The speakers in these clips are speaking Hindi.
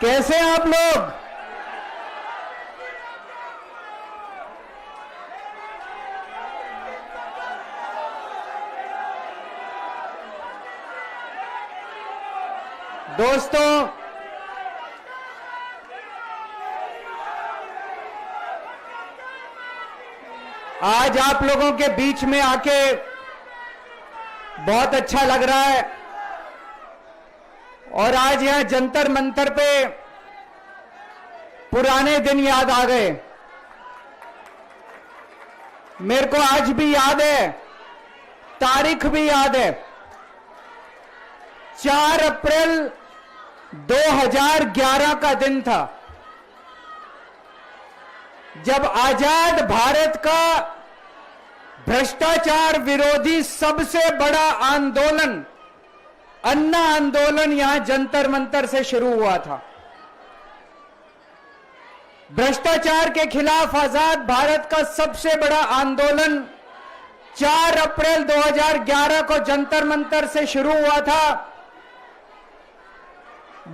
कैसे हैं आप लोग? दोस्तों, आज आप लोगों के बीच में आके बहुत अच्छा लग रहा है। और आज यहां जंतर मंतर पे पुराने दिन याद आ गए। मेरे को आज भी याद है, तारीख भी याद है। 4 अप्रैल 2011 का दिन था, जब आजाद भारत का भ्रष्टाचार विरोधी सबसे बड़ा आंदोलन, अन्ना आंदोलन, यहां जंतर मंतर से शुरू हुआ था। भ्रष्टाचार के खिलाफ आजाद भारत का सबसे बड़ा आंदोलन 4 अप्रैल 2011 को जंतर मंतर से शुरू हुआ था।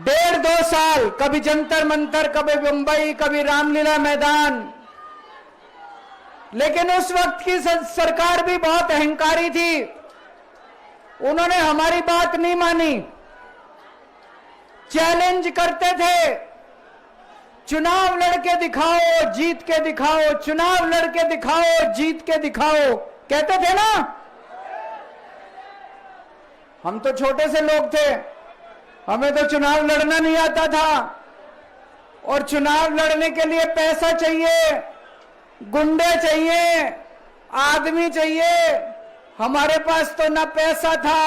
1.5-2 साल, कभी जंतर मंतर, कभी मुंबई, कभी रामलीला मैदान। लेकिन उस वक्त की सरकार भी बहुत अहंकारी थी। उन्होंने हमारी बात नहीं मानी, चैलेंज करते थे, चुनाव लड़के दिखाओ, जीत के दिखाओ, चुनाव लड़के दिखाओ, जीत के दिखाओ, कहते थे ना। हम तो छोटे से लोग थे, हमें तो चुनाव लड़ना नहीं आता था। और चुनाव लड़ने के लिए पैसा चाहिए, गुंडे चाहिए, आदमी चाहिए। हमारे पास तो ना पैसा था,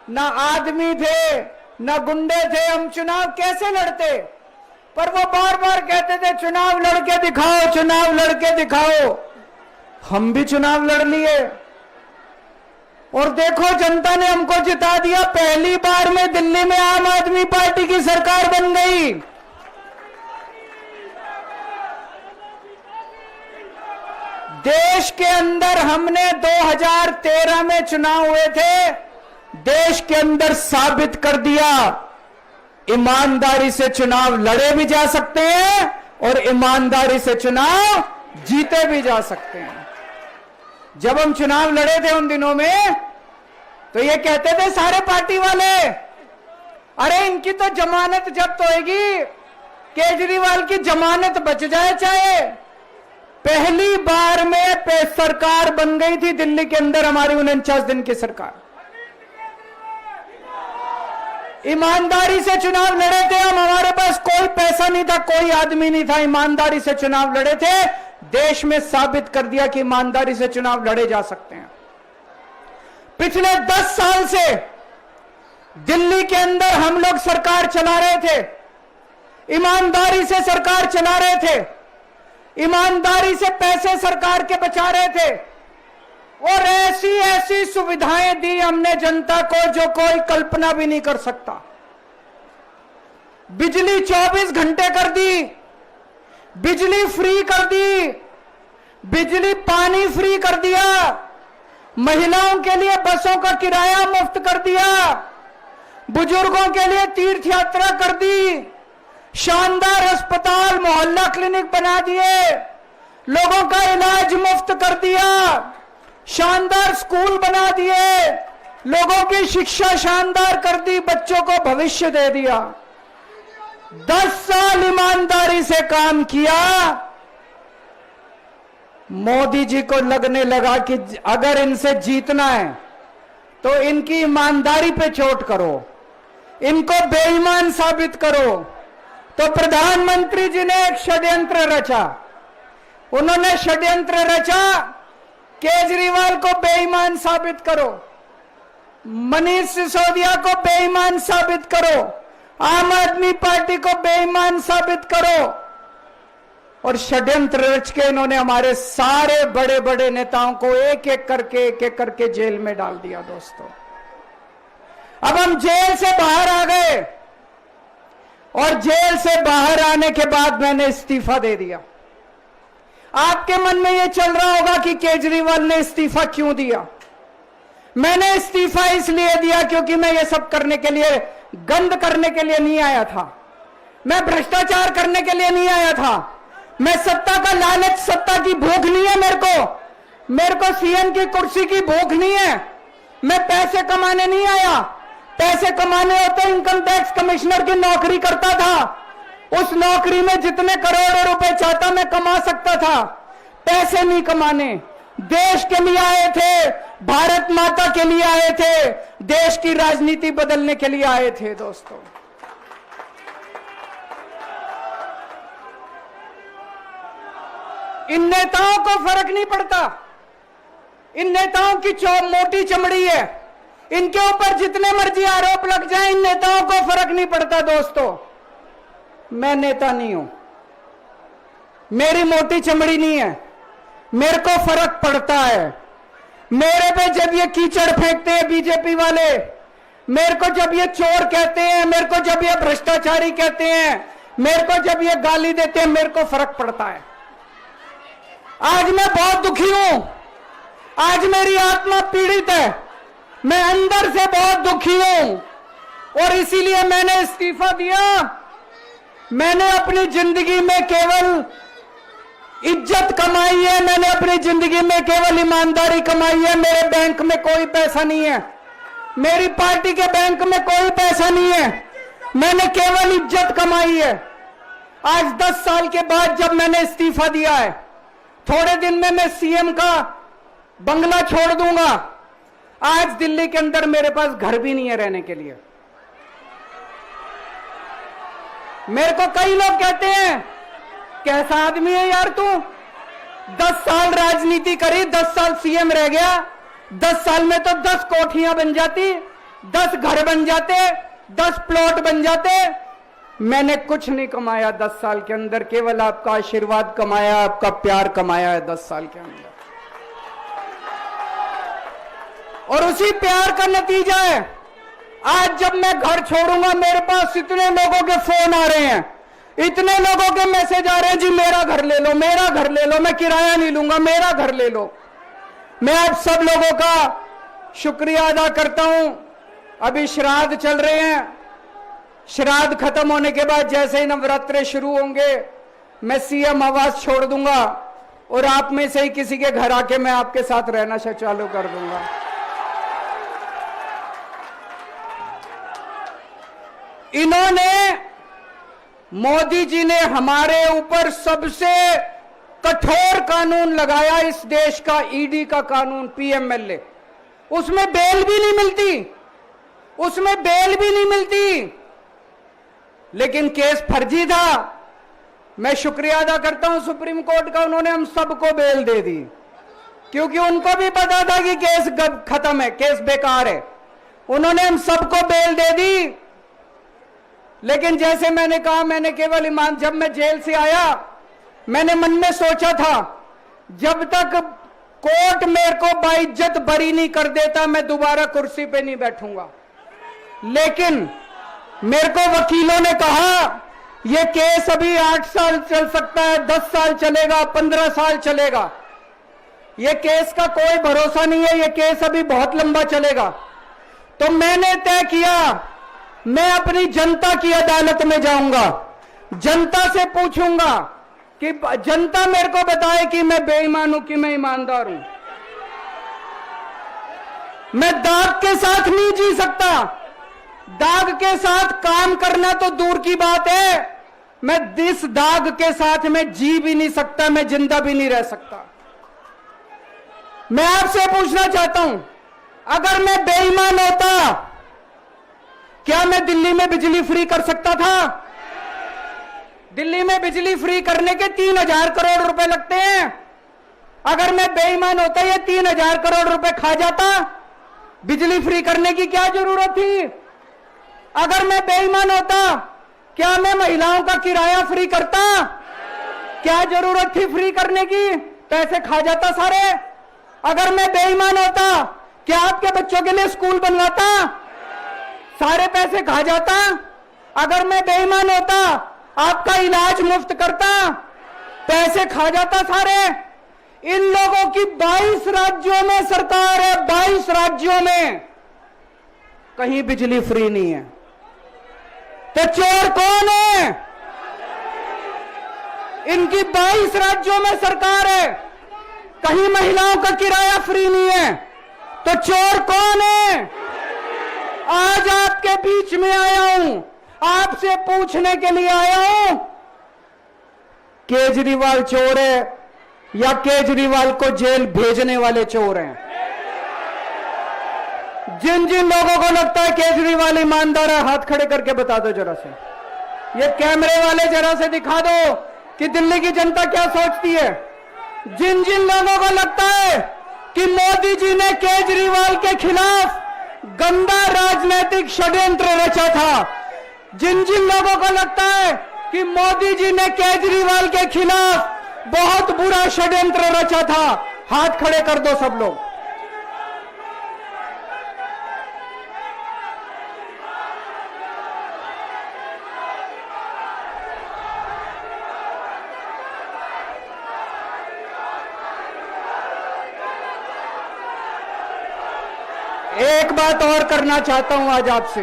ना आदमी थे, ना गुंडे थे। हम चुनाव कैसे लड़ते? पर वो बार बार कहते थे चुनाव लड़के दिखाओ, चुनाव लड़के दिखाओ। हम भी चुनाव लड़ लिए और देखो, जनता ने हमको जिता दिया। पहली बार में दिल्ली में आम आदमी पार्टी की सरकार बन गई। देश के अंदर हमने 2013 में चुनाव हुए थे, देश के अंदर साबित कर दिया ईमानदारी से चुनाव लड़े भी जा सकते हैं और ईमानदारी से चुनाव जीते भी जा सकते हैं। जब हम चुनाव लड़े थे उन दिनों में, तो ये कहते थे सारे पार्टी वाले, अरे इनकी तो जमानत जब्त होएगी, केजरीवाल की जमानत बच जाए चाहे। पहली बार में सरकार बन गई थी दिल्ली के अंदर हमारी 49 दिन की सरकार। ईमानदारी से चुनाव लड़े थे हम, हमारे पास कोई पैसा नहीं था, कोई आदमी नहीं था, ईमानदारी से चुनाव लड़े थे। देश में साबित कर दिया कि ईमानदारी से चुनाव लड़े जा सकते हैं। पिछले 10 साल से दिल्ली के अंदर हम लोग सरकार चला रहे थे, ईमानदारी से सरकार चला रहे थे, ईमानदारी से पैसे सरकार के बचा रहे थे और ऐसी ऐसी सुविधाएं दी हमने जनता को जो कोई कल्पना भी नहीं कर सकता। बिजली 24 घंटे कर दी, बिजली फ्री कर दी, बिजली पानी फ्री कर दिया, महिलाओं के लिए बसों का किराया मुफ्त कर दिया, बुजुर्गों के लिए तीर्थ यात्रा कर दी, शानदार अस्पताल, मोहल्ला क्लिनिक बना दिए, लोगों का इलाज मुफ्त कर दिया, शानदार स्कूल बना दिए, लोगों की शिक्षा शानदार कर दी, बच्चों को भविष्य दे दिया। 10 साल ईमानदारी से काम किया। मोदी जी को लगने लगा कि अगर इनसे जीतना है तो इनकी ईमानदारी पे चोट करो, इनको बेईमान साबित करो। तो प्रधानमंत्री जी ने एक षड्यंत्र रचा। उन्होंने षड्यंत्र रचा, केजरीवाल को बेईमान साबित करो, मनीष सिसोदिया को बेईमान साबित करो, आम आदमी पार्टी को बेईमान साबित करो। और षड्यंत्र रच के इन्होंने हमारे सारे बड़े बड़े नेताओं को एक एक करके जेल में डाल दिया। दोस्तों, अब हम जेल से बाहर आ गए और जेल से बाहर आने के बाद मैंने इस्तीफा दे दिया। आपके मन में यह चल रहा होगा कि केजरीवाल ने इस्तीफा क्यों दिया। मैंने इस्तीफा इसलिए दिया क्योंकि मैं ये सब करने के लिए, गंद करने के लिए नहीं आया था। मैं भ्रष्टाचार करने के लिए नहीं आया था। मैं सत्ता का लालच, सत्ता की भूख नहीं है मेरे को सीएम की कुर्सी की भूख नहीं है। मैं पैसे कमाने नहीं आया। पैसे कमाने होते इनकम टैक्स कमिश्नर की नौकरी करता था। उस नौकरी में जितने करोड़ों रुपए चाहता मैं कमा सकता था। पैसे नहीं कमाने, देश के लिए आए थे, भारत माता के लिए आए थे, देश की राजनीति बदलने के लिए आए थे। दोस्तों, इन नेताओं को फर्क नहीं पड़ता। इन नेताओं की मोटी चमड़ी है। इनके ऊपर जितने मर्जी आरोप लग जाए, इन नेताओं को फर्क नहीं पड़ता। दोस्तों, मैं नेता नहीं हूं, मेरी मोटी चमड़ी नहीं है, मेरे को फर्क पड़ता है। मेरे पे जब ये कीचड़ फेंकते हैं बीजेपी वाले, मेरे को जब ये चोर कहते हैं, मेरे को जब ये भ्रष्टाचारी कहते हैं, मेरे को जब ये गाली देते हैं, मेरे को फर्क पड़ता है। आज मैं बहुत दुखी हूं, आज मेरी आत्मा पीड़ित है, मैं अंदर से बहुत दुखी हूं और इसीलिए मैंने इस्तीफा दिया। मैंने अपनी जिंदगी में केवल इज्जत कमाई है, मैंने अपनी जिंदगी में केवल ईमानदारी कमाई है। मेरे बैंक में कोई पैसा नहीं है, मेरी पार्टी के बैंक में कोई पैसा नहीं है, मैंने केवल इज्जत कमाई है। आज 10 साल के बाद जब मैंने इस्तीफा दिया है, थोड़े दिन में मैं सीएम का बंगला छोड़ दूंगा। आज दिल्ली के अंदर मेरे पास घर भी नहीं है रहने के लिए। मेरे को कई लोग कहते हैं, कैसा आदमी है यार तू, 10 साल राजनीति करी, 10 साल सीएम रह गया, 10 साल में तो 10 कोठियां बन जाती, 10 घर बन जाते, 10 प्लॉट बन जाते। मैंने कुछ नहीं कमाया 10 साल के अंदर, केवल आपका आशीर्वाद कमाया, आपका प्यार कमाया है 10 साल के अंदर। और उसी प्यार का नतीजा है, आज जब मैं घर छोड़ूंगा, मेरे पास इतने लोगों के फोन आ रहे हैं, इतने लोगों के मैसेज आ रहे हैं, जी मेरा घर ले लो, मेरा घर ले लो, मैं किराया नहीं लूंगा, मेरा घर ले लो। मैं आप सब लोगों का शुक्रिया अदा करता हूं। अभी श्राद्ध चल रहे हैं, श्राद्ध खत्म होने के बाद जैसे ही नवरात्रे शुरू होंगे, मैं सीएम आवास छोड़ दूंगा और आप में से ही किसी के घर आके मैं आपके साथ रहना चालू कर दूंगा। इन्होंने, मोदी जी ने हमारे ऊपर सबसे कठोर कानून लगाया, इस देश का ईडी का कानून, पीएमएलए। उसमें बेल भी नहीं मिलती, उसमें बेल भी नहीं मिलती, लेकिन केस फर्जी था। मैं शुक्रिया अदा करता हूं सुप्रीम कोर्ट का, उन्होंने हम सबको बेल दे दी, क्योंकि उनको भी पता था कि केस खत्म है, केस बेकार है। उन्होंने हम सबको बेल दे दी। लेकिन जैसे मैंने कहा, मैंने केवल ईमान, जब मैं जेल से आया, मैंने मन में सोचा था, जब तक कोर्ट मेरे को बाइज्जत बरी नहीं कर देता, मैं दोबारा कुर्सी पे नहीं बैठूंगा। लेकिन मेरे को वकीलों ने कहा, यह केस अभी 8 साल चल सकता है, 10 साल चलेगा, 15 साल चलेगा, यह केस का कोई भरोसा नहीं है, यह केस अभी बहुत लंबा चलेगा। तो मैंने तय किया, मैं अपनी जनता की अदालत में जाऊंगा, जनता से पूछूंगा कि जनता मेरे को बताए कि मैं बेईमान हूं कि मैं ईमानदार हूं। मैं दाग के साथ नहीं जी सकता, दाग के साथ काम करना तो दूर की बात है, मैं इस दाग के साथ में जी भी नहीं सकता, मैं जिंदा भी नहीं रह सकता। मैं आपसे पूछना चाहता हूं, अगर मैं बेईमान होता, क्या मैं दिल्ली में बिजली फ्री कर सकता था? दिल्ली में बिजली फ्री करने के 3000 करोड़ रुपए लगते हैं। अगर मैं बेईमान होता, ये 3000 करोड़ रुपए खा जाता, बिजली फ्री करने की क्या जरूरत थी? अगर मैं बेईमान होता, क्या मैं महिलाओं का किराया फ्री करता? क्या जरूरत थी फ्री करने की? पैसे खा जाता सारे। अगर मैं बेईमान होता, क्या आपके बच्चों के लिए स्कूल बनवाता? सारे पैसे खा जाता। अगर मैं बेईमान होता, आपका इलाज मुफ्त करता, पैसे खा जाता सारे। इन लोगों की 22 राज्यों में सरकार है, 22 राज्यों में कहीं बिजली फ्री नहीं है। तो चोर कौन है? इनकी 22 राज्यों में सरकार है, कहीं महिलाओं का किराया फ्री नहीं है, तो चोर कौन है? आज आपके बीच में आया हूं, आपसे पूछने के लिए आया हूं, केजरीवाल चोर है या केजरीवाल को जेल भेजने वाले चोर हैं? जिन जिन लोगों को लगता है केजरीवाल ईमानदार है, हाथ खड़े करके बता दो जरा से। ये कैमरे वाले जरा से दिखा दो कि दिल्ली की जनता क्या सोचती है। जिन जिन लोगों को लगता है कि मोदी जी ने केजरीवाल के खिलाफ गंदा राजनीतिक षड्यंत्र रचा था, जिन जिन लोगों को लगता है कि मोदी जी ने केजरीवाल के खिलाफ बहुत बुरा षड्यंत्र रचा था, हाथ खड़े कर दो सब लोग। एक बात और करना चाहता हूं आज आपसे,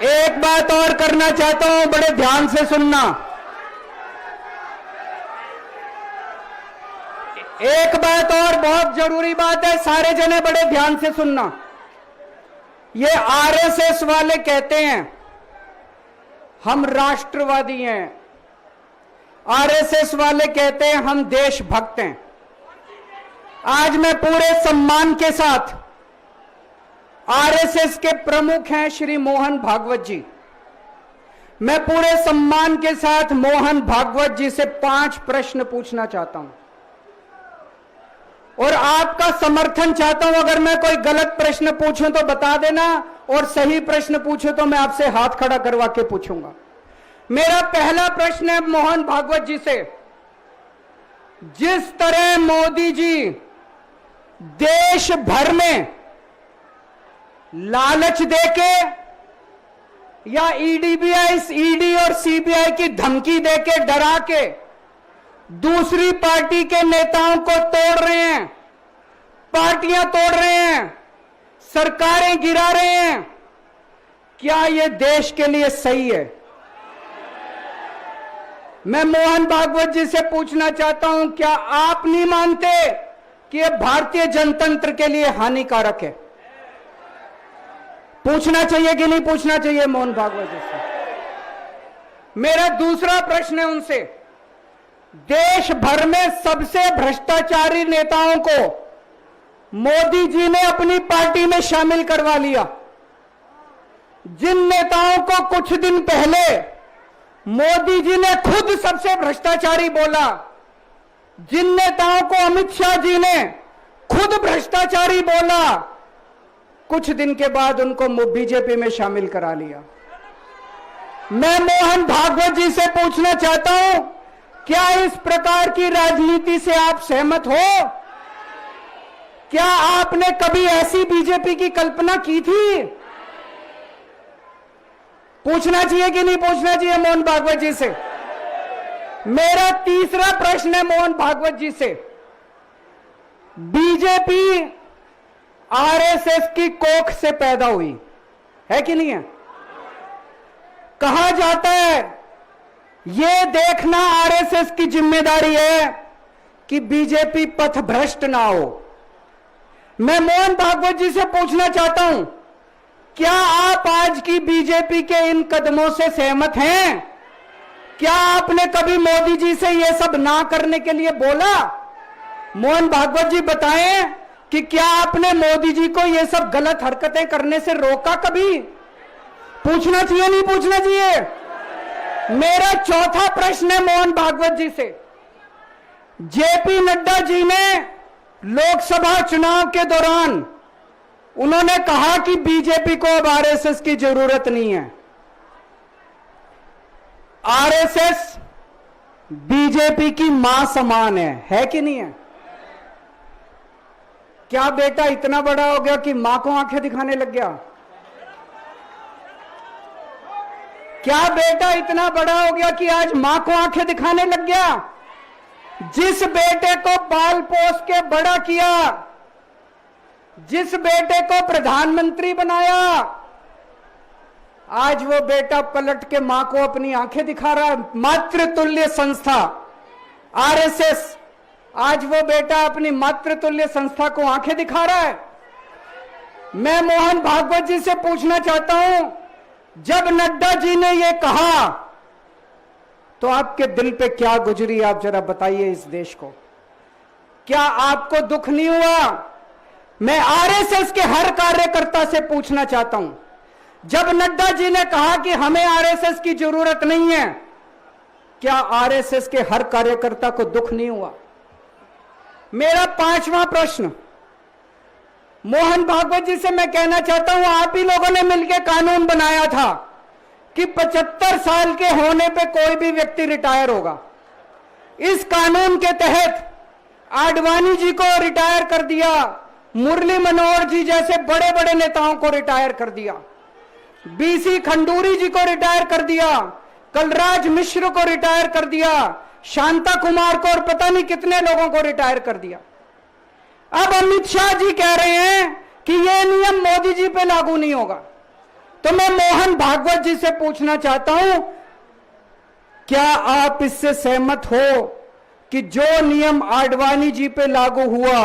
एक बात और करना चाहता हूं, बड़े ध्यान से सुनना। एक बात और बहुत जरूरी बात है, सारे जने बड़े ध्यान से सुनना। ये आरएसएस वाले कहते हैं हम राष्ट्रवादी हैं, आरएसएस वाले कहते हैं हम देशभक्त हैं। आज मैं पूरे सम्मान के साथ, आरएसएस के प्रमुख हैं श्री मोहन भागवत जी, मैं पूरे सम्मान के साथ मोहन भागवत जी से 5 प्रश्न पूछना चाहता हूं और आपका समर्थन चाहता हूं। अगर मैं कोई गलत प्रश्न पूछूं तो बता देना, और सही प्रश्न पूछूं तो मैं आपसे हाथ खड़ा करवा के पूछूंगा। मेरा पहला प्रश्न है मोहन भागवत जी से, जिस तरह मोदी जी देश भर में लालच देके या ईडी और सीबीआई की धमकी देके, डरा के दूसरी पार्टी के नेताओं को तोड़ रहे हैं, पार्टियां तोड़ रहे हैं, सरकारें गिरा रहे हैं, क्या यह देश के लिए सही है? मैं मोहन भागवत जी से पूछना चाहता हूं, क्या आप नहीं मानते कि यह भारतीय जनतंत्र के लिए हानिकारक है? पूछना चाहिए कि नहीं पूछना चाहिए मोहन भागवत जी से? मेरा दूसरा प्रश्न है उनसे, देश भर में सबसे भ्रष्टाचारी नेताओं को मोदी जी ने अपनी पार्टी में शामिल करवा लिया। जिन नेताओं को कुछ दिन पहले मोदी जी ने खुद सबसे भ्रष्टाचारी बोला, जिन नेताओं को अमित शाह जी ने खुद भ्रष्टाचारी बोला, कुछ दिन के बाद उनको बीजेपी में शामिल करा लिया। मैं मोहन भागवत जी से पूछना चाहता हूं, क्या इस प्रकार की राजनीति से आप सहमत हो? क्या आपने कभी ऐसी बीजेपी की कल्पना की थी? पूछना चाहिए कि नहीं पूछना चाहिए मोहन भागवत जी से? मेरा तीसरा प्रश्न है मोहन भागवत जी से, बीजेपी आरएसएस की कोख से पैदा हुई है कि नहीं है? कहा जाता है यह देखना आरएसएस की जिम्मेदारी है कि बीजेपी पथभ्रष्ट ना हो। मैं मोहन भागवत जी से पूछना चाहता हूं, क्या आप आज की बीजेपी के इन कदमों से सहमत हैं? क्या आपने कभी मोदी जी से यह सब ना करने के लिए बोला? मोहन भागवत जी बताएं कि क्या आपने मोदी जी को यह सब गलत हरकतें करने से रोका कभी? पूछना चाहिए नहीं पूछना चाहिए? मेरा चौथा प्रश्न है मोहन भागवत जी से, जेपी नड्डा जी ने लोकसभा चुनाव के दौरान उन्होंने कहा कि बीजेपी को अब आरएसएस की जरूरत नहीं है। आरएसएस बीजेपी की मां समान है कि नहीं है? क्या बेटा इतना बड़ा हो गया कि मां को आंखें दिखाने लग गया? क्या बेटा इतना बड़ा हो गया कि आज मां को आंखें दिखाने लग गया? जिस बेटे को पाल पोस के बड़ा किया, जिस बेटे को प्रधानमंत्री बनाया, आज वो बेटा पलट के मां को अपनी आंखें दिखा रहा है। मातृतुल्य संस्था आरएसएस, आज वो बेटा अपनी मातृतुल्य संस्था को आंखें दिखा रहा है। मैं मोहन भागवत जी से पूछना चाहता हूं, जब नड्डा जी ने ये कहा तो आपके दिल पे क्या गुजरी, आप जरा बताइए इस देश को। क्या आपको दुख नहीं हुआ? मैं आरएसएस के हर कार्यकर्ता से पूछना चाहता हूं, जब नड्डा जी ने कहा कि हमें आरएसएस की जरूरत नहीं है, क्या आरएसएस के हर कार्यकर्ता को दुख नहीं हुआ? मेरा 5वां प्रश्न मोहन भागवत जी से मैं कहना चाहता हूं, आप ही लोगों ने मिलकर कानून बनाया था कि 75 साल के होने पे कोई भी व्यक्ति रिटायर होगा। इस कानून के तहत आडवाणी जी को रिटायर कर दिया, मुरली मनोहर जी जैसे बड़े बड़े नेताओं को रिटायर कर दिया, बीसी खंडूरी जी को रिटायर कर दिया, कलराज मिश्र को रिटायर कर दिया, शांता कुमार को और पता नहीं कितने लोगों को रिटायर कर दिया। अब अमित शाह जी कह रहे हैं कि यह नियम मोदी जी पे लागू नहीं होगा। तो मैं मोहन भागवत जी से पूछना चाहता हूं, क्या आप इससे सहमत हो कि जो नियम आडवाणी जी पे लागू हुआ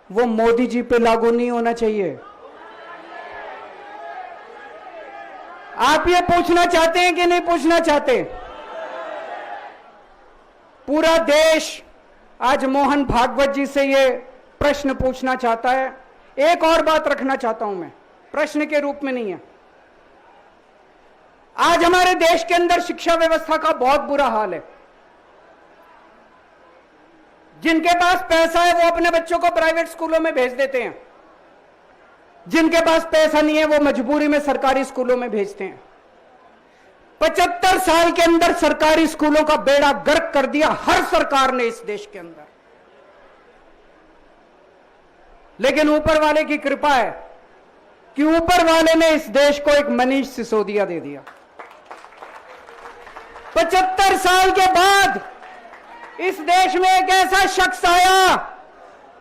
वो मोदी जी पे लागू नहीं होना चाहिए? आप ये पूछना चाहते हैं कि नहीं पूछना चाहते? पूरा देश आज मोहन भागवत जी से ये प्रश्न पूछना चाहता है। एक और बात रखना चाहता हूं मैं, प्रश्न के रूप में नहीं है। आज हमारे देश के अंदर शिक्षा व्यवस्था का बहुत बुरा हाल है। जिनके पास पैसा है वो अपने बच्चों को प्राइवेट स्कूलों में भेज देते हैं, जिनके पास पैसा नहीं है वो मजबूरी में सरकारी स्कूलों में भेजते हैं। 75 साल के अंदर सरकारी स्कूलों का बेड़ा गर्क कर दिया हर सरकार ने इस देश के अंदर। लेकिन ऊपर वाले की कृपा है कि ऊपर वाले ने इस देश को एक मनीष सिसोदिया दे दिया। 75 साल के बाद इस देश में एक ऐसा शख्स आया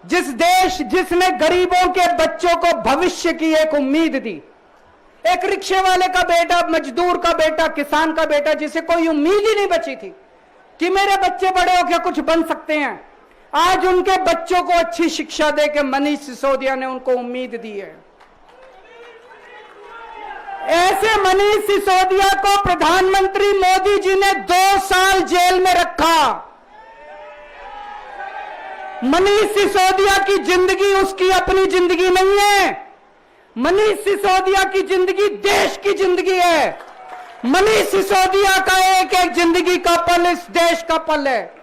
जिसने गरीबों के बच्चों को भविष्य की एक उम्मीद दी। एक रिक्शे वाले का बेटा, मजदूर का बेटा, किसान का बेटा, जिसे कोई उम्मीद ही नहीं बची थी कि मेरे बच्चे बड़े होकर कुछ बन सकते हैं, आज उनके बच्चों को अच्छी शिक्षा देकर मनीष सिसोदिया ने उनको उम्मीद दी है। ऐसे मनीष सिसोदिया को प्रधानमंत्री मोदी जी ने 2 साल जेल में रखा। मनीष सिसोदिया की जिंदगी उसकी अपनी जिंदगी नहीं है। मनीष सिसोदिया की जिंदगी देश की जिंदगी है। मनीष सिसोदिया का एक एक जिंदगी का पल इस देश का पल है।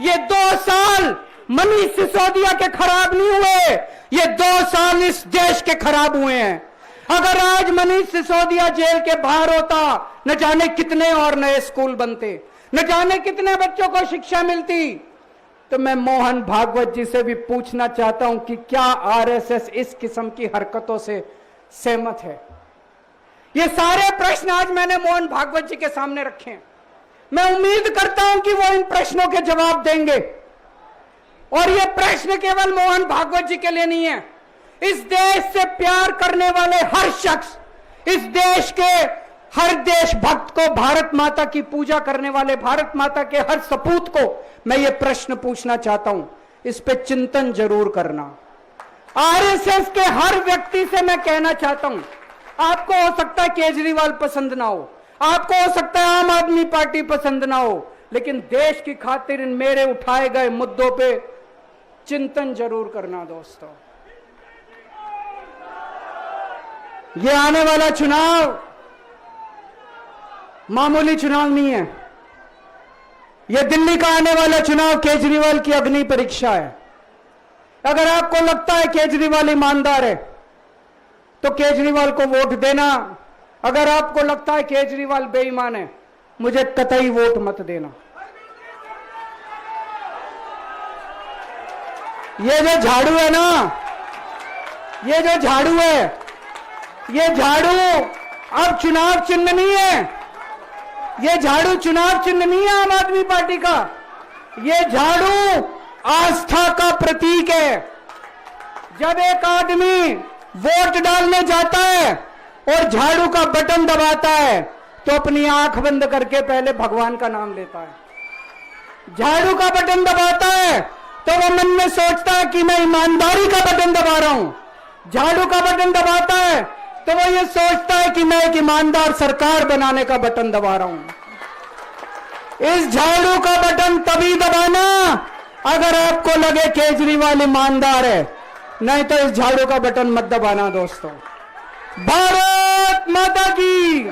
ये 2 साल मनीष सिसोदिया के खराब नहीं हुए, ये 2 साल इस देश के खराब हुए हैं। अगर आज मनीष सिसोदिया जेल के बाहर होता, न जाने कितने और नए स्कूल बनते, न जाने कितने बच्चों को शिक्षा मिलती। तो मैं मोहन भागवत जी से भी पूछना चाहता हूं कि क्या आरएसएस इस किस्म की हरकतों से सहमत है? ये सारे प्रश्न आज मैंने मोहन भागवत जी के सामने रखे हैं। मैं उम्मीद करता हूं कि वो इन प्रश्नों के जवाब देंगे। और ये प्रश्न केवल मोहन भागवत जी के लिए नहीं है। इस देश से प्यार करने वाले हर शख्स, इस देश के हर देशभक्त को, भारत माता की पूजा करने वाले भारत माता के हर सपूत को मैं ये प्रश्न पूछना चाहता हूं, इस पे चिंतन जरूर करना। आरएसएस के हर व्यक्ति से मैं कहना चाहता हूं, आपको हो सकता है केजरीवाल पसंद ना हो, आपको हो सकता है आम आदमी पार्टी पसंद ना हो, लेकिन देश की खातिर इन मेरे उठाए गए मुद्दों पे चिंतन जरूर करना दोस्तों। ये आने वाला चुनाव मामूली चुनाव नहीं है। यह दिल्ली का आने वाला चुनाव केजरीवाल की अग्नि परीक्षा है। अगर आपको लगता है केजरीवाल ईमानदार है तो केजरीवाल को वोट देना। अगर आपको लगता है केजरीवाल बेईमान है, मुझे कतई वोट मत देना। ये जो झाड़ू है ना, ये जो झाड़ू है, ये झाड़ू अब चुनाव चिन्ह नहीं है। ये झाड़ू चुनाव चिन्ह नहीं है आम आदमी पार्टी का। ये झाड़ू आस्था का प्रतीक है। जब एक आदमी वोट डालने जाता है और झाड़ू का बटन दबाता है तो अपनी आंख बंद करके पहले भगवान का नाम लेता है। झाड़ू का बटन दबाता है तो वो मन में सोचता है कि मैं ईमानदारी का बटन दबा रहा हूं। झाड़ू का बटन दबाता है तो वो ये सोचता है कि मैं एक ईमानदार सरकार बनाने का बटन दबा रहा हूं। इस झाड़ू का बटन तभी दबाना अगर आपको लगे केजरीवाल ईमानदार है, नहीं तो इस झाड़ू का बटन मत दबाना दोस्तों। भारत माता की।